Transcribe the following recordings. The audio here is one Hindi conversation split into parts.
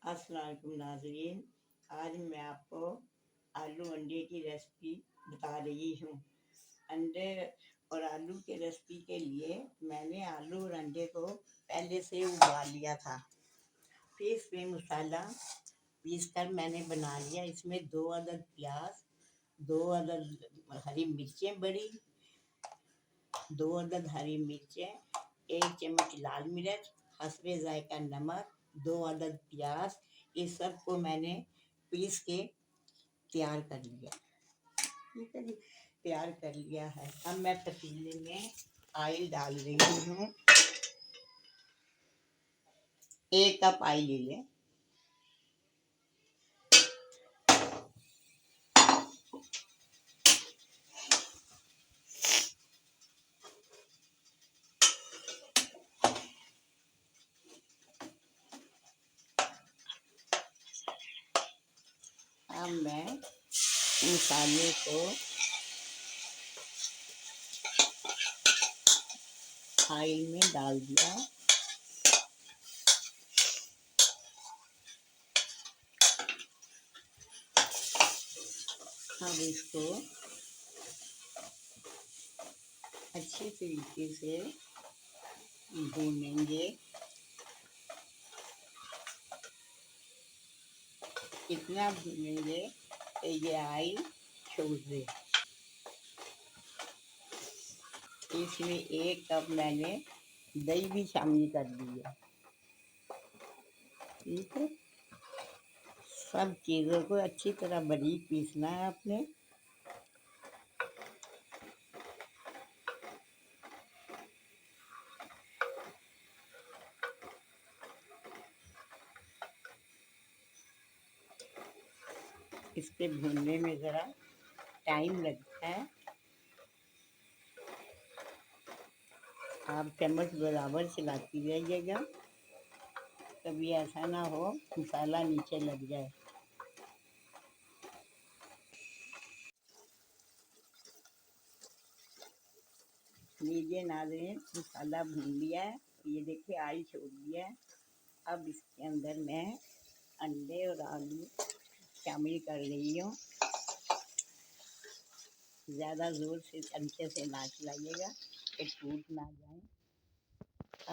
अस्सलाम वालेकुम नाज़रीन। आज मैं आपको आलू अंडे की रेसिपी बता रही हूँ। अंडे और आलू की रेसिपी के लिए मैंने आलू और अंडे को पहले से उबाल लिया था। फिर इसमें मसाला पीस कर मैंने बना लिया। इसमें 2 अदद प्याज, 2 अदद हरी मिर्चें बड़ी, 2 अदद हरी मिर्चें, 1 चम्मच लाल मिर्च, हस्बे जायका नमक, 2 अदद प्याज, इस सब को मैंने पीस के तैयार कर लिया। ठीक है जी, तैयार कर लिया है। अब मैं पतीले में ऑयल डाल रही हूँ। 1 कप ऑयल ले लें। अब मैं मसाले को ऑयल में डाल दिया। अब इसको अच्छे तरीके से भूनेंगे। इतना भूनेंगे कि ये ऑयल छोड़ दे। इसमें 1 कप मैंने दही भी शामिल कर दी है। ठीक है, सब चीज़ों को अच्छी तरह बारीक पीसना है आपने। इसके भूनने में ज़रा टाइम लगता है। आप चम्मच बराबर चलाती रहिएगा, कभी ऐसा ना हो मसाला नीचे लग जाए। लीजिए नाज़रीन, मसाला भून लिया है। ये देखिए ऑयल छोड़ दिया है। अब इसके अंदर मैं अंडे और आलू शामिल कर रही हूँ। ज़्यादा ज़ोर से चमचे से ना चलाइएगा कि टूट ना जाए।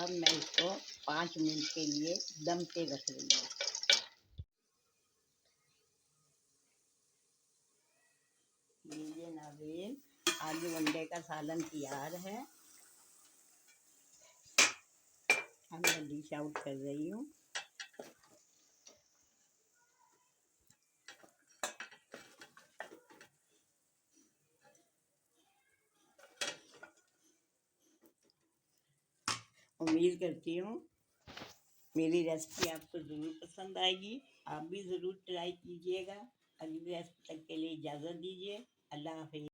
अब मैं इसको 5 मिनट के लिए दम पे रख रही हूँ। लीजिए नाज़रीन, आलू अंडे का सालन तैयार है। अब मैं डिश आउट कर रही हूँ। उम्मीद करती हूँ मेरी रेसिपी आपको ज़रूर पसंद आएगी। आप भी ज़रूर ट्राई कीजिएगा। अगली रेसिपी तक के लिए इजाज़त दीजिए। अल्लाह हाफ़िज़।